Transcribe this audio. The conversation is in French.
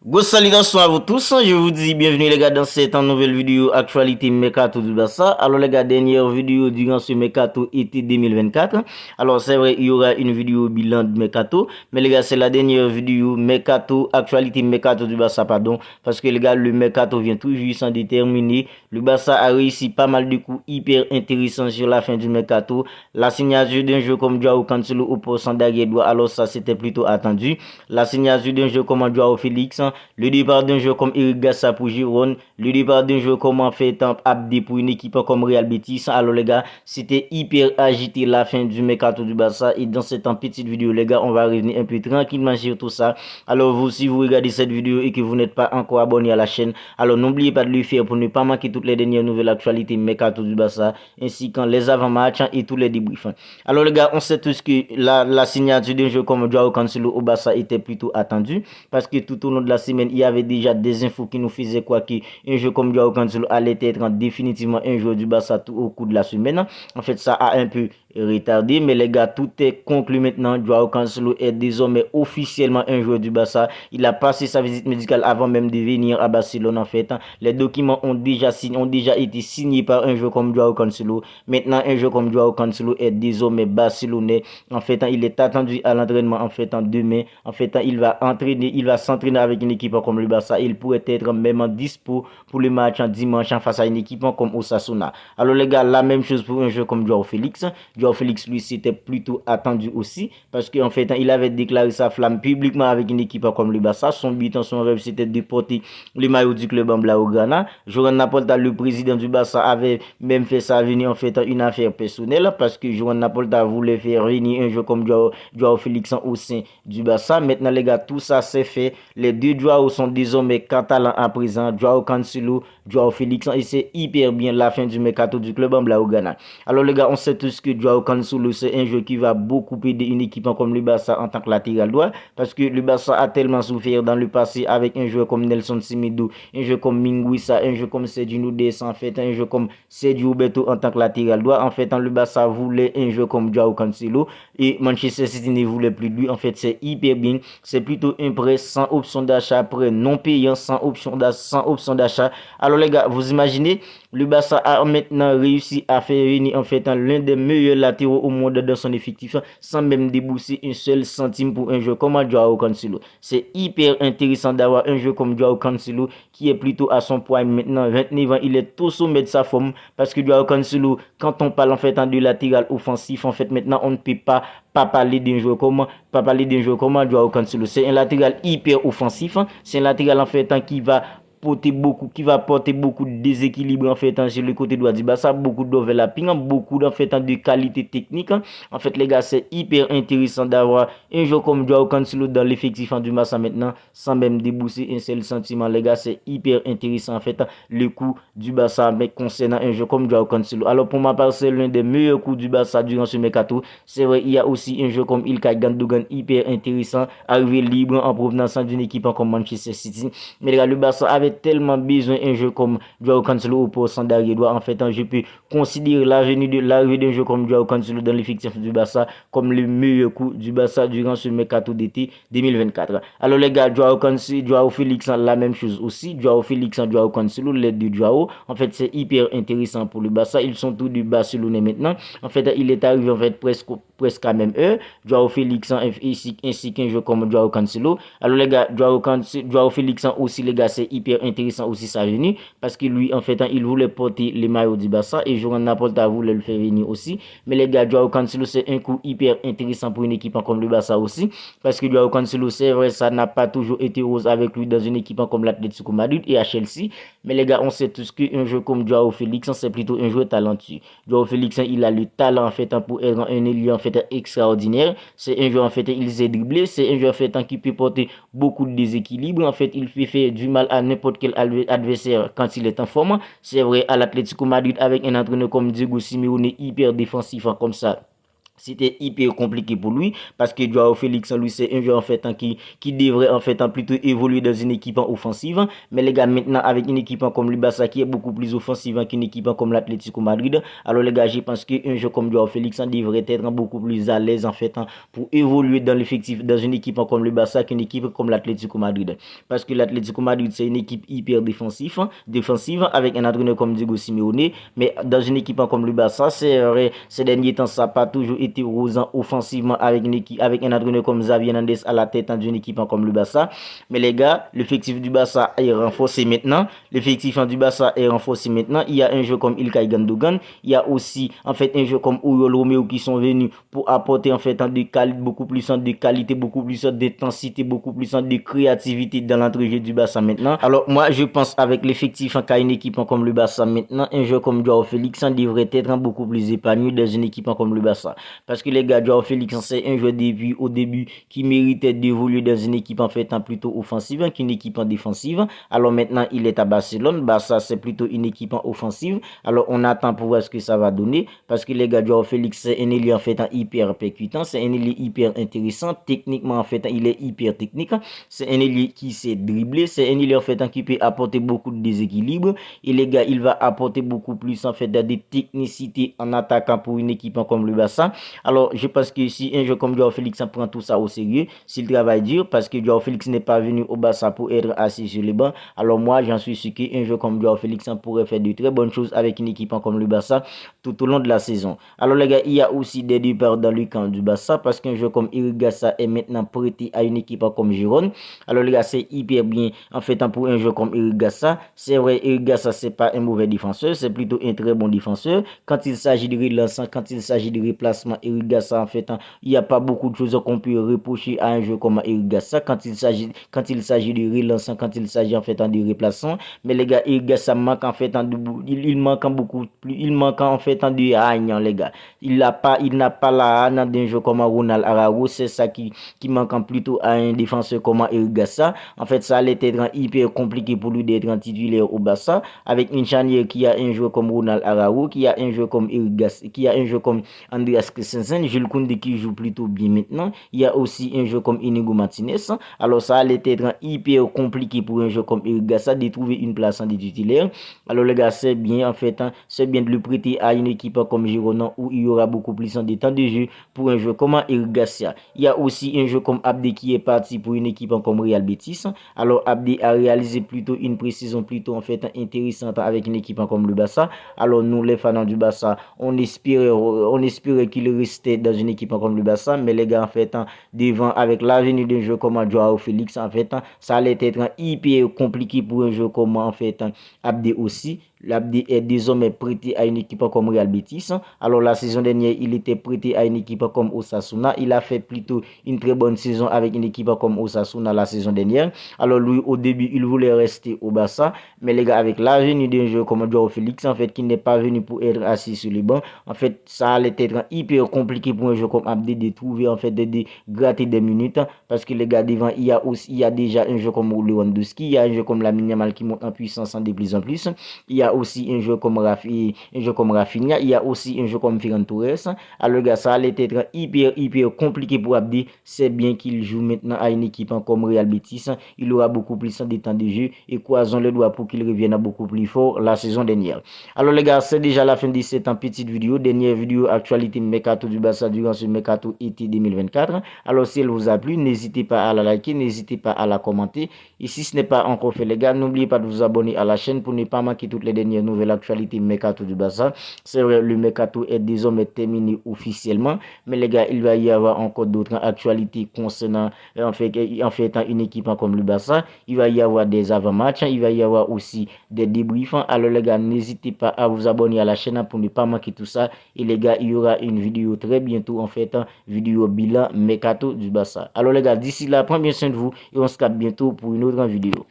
Go salutations à vous tous, je vous dis bienvenue les gars dans cette nouvelle vidéo actualité Mercato du Barça. Alors les gars, dernière vidéo durant ce Mercato été 2024. Alors c'est vrai, il y aura une vidéo bilan de Mercato, mais les gars, c'est la dernière vidéo Mercato, actualité Mercato du Barça, pardon, parce que les gars, le Mercato vient tout juste en déterminer. Le Barça a réussi pas mal de coups hyper intéressants sur la fin du Mercato. La signature d'un jeu comme Joao Cancelo au poste d'arrière droit, alors ça c'était plutôt attendu. La signature d'un jeu comme Joao Félix, le départ d'un joueur comme Eric Garcia pour Giron, le départ d'un joueur comme en fait Abdé pour une équipe comme Real Betis. Alors les gars, c'était hyper agité la fin du mercato du Barça et dans cette petite vidéo les gars, on va revenir un peu tranquillement sur tout ça. Alors vous, si vous regardez cette vidéo et que vous n'êtes pas encore abonné à la chaîne, alors n'oubliez pas de le faire pour ne pas manquer toutes les dernières nouvelles actualités mercato du Barça ainsi que les avant-matchs et tous les débriefs. Alors les gars, on sait tous que la signature d'un joueur comme Joao Cancelo au Barça était plutôt attendue parce que tout au long de la semaine, il y avait déjà des infos qui nous faisaient quoi qu'un jeu comme Joao Cancelo allait être définitivement un joueur du Barça tout au cours de la semaine. En fait, ça a un peu retardé, mais les gars, tout est conclu maintenant. Joao Cancelo est désormais officiellement un joueur du Barça. Il a passé sa visite médicale avant même de venir à Barcelone. En fait, les documents ont déjà été signés par un joueur comme Joao Cancelo. Maintenant, un joueur comme Joao Cancelo est désormais barcelonais. En fait, il est attendu à l'entraînement en fait demain. En fait, il va s'entraîner avec une équipe comme le Barça. Il pourrait être même en dispo pour le match en dimanche face à une équipe comme Osasuna. Alors les gars, la même chose pour un jeu comme Joao Félix. Joao Félix, lui, c'était plutôt attendu aussi parce qu'en fait, il avait déclaré sa flamme publiquement avec une équipe comme le Barça. Son but, son rêve, c'était de porter le maillot du club en Blaugrana. Joran Napolta, le président du Barça, avait même fait ça venir en fait une affaire personnelle parce que Joran Napolta voulait faire venir un jeu comme Joao Félix au sein du Barça. Maintenant, les gars, tout ça c'est fait. Les deux Joao sont désormais catalans à présent. Joao Cancelo, Joao Félix, et c'est hyper bien la fin du mercato du club en Blaugrana. Alors les gars, on sait tous que Joao Cancelo c'est un joueur qui va beaucoup aider une équipe comme le Barça en tant que latéral droit parce que le Barça a tellement souffert dans le passé avec un joueur comme Nelson Semedo, un joueur comme Minguissa, un joueur comme Sergio Nunez, en fait un joueur comme Sergio Roberto en tant que latéral droit. En fait, le Barça voulait un joueur comme Joao Cancelo et Manchester City ne voulait plus de lui. En fait, c'est hyper bien. C'est plutôt un prêt sans option d'achat, prêt non payant, sans option d'achat. Alors les gars, vous imaginez, le Barça a maintenant réussi à faire venir en fait l'un des meilleurs latéraux au monde dans son effectif sans même débourser un seul centime pour un jeu comme Joao Cancelo. C'est hyper intéressant d'avoir un jeu comme Joao Cancelo qui est plutôt à son prime maintenant, 29 ans. Il est au sommet de sa forme parce que Joao Cancelo, quand on parle en fait de latéral offensif, en fait maintenant on ne peut pas parler d'un joueur comme Joao Cancelo. C'est un latéral hyper offensif. C'est un latéral en fait qui va porter beaucoup de déséquilibre en fait sur le côté droit du Barça, beaucoup d'overlapping, beaucoup en fait de qualité technique. En fait les gars, c'est hyper intéressant d'avoir un joueur comme Joao Cancelo dans l'effectif du Barça maintenant sans même débourser un seul sentiment. Les gars, c'est hyper intéressant en fait le coup du Barça mais concernant un joueur comme Joao Cancelo. Alors pour ma part, c'est l'un des meilleurs coups du Barça durant ce mercato. C'est vrai, il y a aussi un joueur comme Ilkay Gundogan hyper intéressant, arrivé libre en provenance d'une équipe comme Manchester City. Mais les gars, le Barça avait tellement besoin d'un jeu comme Joao Cancelo au poste d'arrière droit. En fait, je peux considérer l'arrivée d'un jeu comme Joao Cancelo dans l'effectif du Barça comme le meilleur coup du Barça durant ce mercato d'été 2024. Alors les gars, Joao Cancelo, Joao Félix, la même chose aussi. Joao Félix, Joao Cancelo, les deux Joao. En fait, c'est hyper intéressant pour le Barça. Ils sont tous du Barcelonais maintenant. En fait, il est arrivé en fait presque à même heure. Joao Félix ainsi qu'un jeu comme Joao Cancelo. Alors les gars, Joao Félix aussi les gars, c'est hyper intéressant aussi sa venue parce que lui en fait il voulait porter les maillots du Barça et Joran Napolta voulait le faire venir aussi. Mais les gars, Joao Cancelo c'est un coup hyper intéressant pour une équipe comme le Barça aussi parce que Joao Cancelo c'est vrai ça n'a pas toujours été rose avec lui dans une équipe comme l'Atlético Madrid et à Chelsea. Mais les gars, on sait tous qu'un jeu comme Joao Félix c'est plutôt un joueur talentueux. Joao Félix il a le talent en fait pour être un élu en fait extraordinaire. C'est un joueur en fait il s'est dribblé, c'est un joueur en fait qui peut porter beaucoup de déséquilibre. En fait, il peut faire du mal à n'importe quel adversaire quand il est en forme. C'est vrai à l'Atlético Madrid avec un entraîneur comme Diego Simeone hyper défensif comme ça. c'était hyper compliqué pour lui parce que Joao Félix, lui, c'est un joueur en fait qui devrait en fait plutôt évoluer dans une équipe offensive. Mais les gars, maintenant, avec une équipe comme le Barça qui est beaucoup plus offensive qu'une équipe comme l'Atlético Madrid, alors les gars, je pense qu'un joueur comme Joao Félix devrait être beaucoup plus à l'aise en fait pour évoluer dans l'effectif dans une équipe comme le Barça qu'une équipe comme l'Atlético Madrid. Parce que l'Atlético Madrid, c'est une équipe hyper défensive avec un entraîneur comme Diego Simeone. Mais dans une équipe comme le Barça, ces derniers temps, ça n'a pas toujours été rosant offensivement avec un entraîneur comme Xavi Hernandez à la tête d'une équipe comme le Barça. Mais les gars, l'effectif du Barça est renforcé maintenant. L'effectif du Barça est renforcé maintenant. Il y a un jeu comme Ilkay Gundogan. Il y a aussi en fait un jeu comme Oriol Romeo qui sont venus pour apporter en fait beaucoup plus de qualité, beaucoup plus d'intensité, beaucoup plus de créativité dans l'entrejeu du Barça maintenant. Alors moi je pense avec l'effectif qu'a une équipe comme le Barça maintenant, un jeu comme Joao Félix devrait être beaucoup plus épanoui dans une équipe comme le Barça. Parce que les gars, Joao Félix, c'est un joueur au début qui méritait d'évoluer dans une équipe en fait plutôt offensive qu'une équipe en défensive. Alors maintenant, il est à Barcelone. Barça, c'est plutôt une équipe en offensive. Alors on attend pour voir ce que ça va donner. Parce que les gars, Joao Félix, c'est un ailier en fait hyper percutant. C'est un ailier hyper intéressant. Techniquement, en fait, il est hyper technique. C'est un ailier qui sait dribbler. C'est un ailier en fait qui peut apporter beaucoup de déséquilibre. Et les gars, il va apporter beaucoup plus en fait des technicités en attaquant pour une équipe comme le Barça. Alors, je pense que si un joueur comme Joao Félix prend tout ça au sérieux, s'il travaille dur, parce que Joao Félix n'est pas venu au Barça pour être assis sur les bancs, alors moi, j'en suis sûr qu'un joueur comme Joao Félix pourrait faire de très bonnes choses avec une équipe comme le Barça tout au long de la saison. Alors, les gars, il y a aussi des départs dans le camp du Barça, parce qu'un joueur comme Eric Garcia est maintenant prêté à une équipe comme Girone. Alors, les gars, c'est hyper bien, en fait, pour un joueur comme Eric Garcia. C'est vrai, Eric Garcia, c'est pas un mauvais défenseur, c'est plutôt un très bon défenseur. Quand il s'agit de relançant, quand il s'agit de replacement, Eric Garcia, en fait, il n'y a pas beaucoup de choses qu'on peut reprocher à un jeu comme Eric Garcia quand il s'agit de relançant, quand il s'agit en fait de replaçant. Mais les gars, Eric Garcia manque en fait il manque beaucoup plus, il manque en fait de haine, les gars. Il n'a pas la haine d'un jeu comme Ronald Araujo, c'est ça qui manque plutôt à un défenseur comme Eric Garcia. En fait, ça allait être hyper compliqué pour lui d'être titulaire au Barça avec une charnière qui a un joueur comme Ronald Araujo, qui a un joueur comme Eric Garcia, qui a un joueur comme Andreas Christensen, Jules Koundé qui joue plutôt bien maintenant. Il y a aussi un joueur comme Inigo Martinez. Alors ça allait être hyper compliqué pour un joueur comme Eric Garcia de trouver une place en titulaire. Alors les gars, c'est bien en fait, c'est bien de le prêter à une équipe comme Girona où il y aura beaucoup plus de temps de jeu pour un joueur comme Eric Garcia. Il y a aussi un joueur comme Abdé qui est parti pour une équipe comme Real Betis. Alors Abdé a réalisé plutôt une pré-saison plutôt en fait intéressante avec une équipe comme le Barça. Alors nous les fans du Barça, on espérait qu'il restait dans une équipe comme le Barça, mais les gars en fait devant avec l'avenir d'un jeu comme Joao Félix en fait ça allait être hyper compliqué pour un jeu comme en fait Abdé aussi. L'Abdé est désormais prêté à une équipe comme Real Betis. Alors la saison dernière, il était prêté à une équipe comme Osasuna. Il a fait plutôt une très bonne saison avec une équipe comme Osasuna la saison dernière. Alors lui, au début, il voulait rester au Barça. Mais les gars, avec l'avenir d'un jeu comme Joao Félix, en fait, qui n'est pas venu pour être assis sur les bancs, en fait, ça allait être hyper compliqué pour un jeu comme Abdé de trouver, en fait, de gratter des minutes. Parce que les gars, devant, il y a déjà un jeu comme Lewandowski, il y a un jeu comme Lamine Yamal qui monte en puissance de plus en plus. Il y a aussi un jeu comme Rafinha, il y a aussi un jeu comme Ferran Torres. Alors, gars, ça allait être hyper compliqué pour Abdé. C'est bien qu'il joue maintenant à une équipe comme Real Betis. Il aura beaucoup plus de temps de jeu et croisons le doigt pour qu'il revienne beaucoup plus fort la saison dernière. Alors, les gars, c'est déjà la fin de cette petite vidéo. Dernière vidéo actualité Mercato du Barça durant ce Mercato été 2024. Alors, si elle vous a plu, n'hésitez pas à la liker, n'hésitez pas à la commenter. Et si ce n'est pas encore fait, les gars, n'oubliez pas de vous abonner à la chaîne pour ne pas manquer toutes les dernières nouvelles actualités Mercato du Barça. C'est vrai, le Mercato est désormais terminé officiellement, mais les gars, il va y avoir encore d'autres actualités concernant en fait une équipe comme le Barça. Il va y avoir des avant-matchs, il va y avoir aussi des débriefs. Alors les gars, n'hésitez pas à vous abonner à la chaîne pour ne pas manquer tout ça. Et les gars, il y aura une vidéo très bientôt en fait, vidéo bilan Mercato du Barça. Alors les gars, d'ici là, prenez bien soin de vous et on se capte bientôt pour une autre vidéo.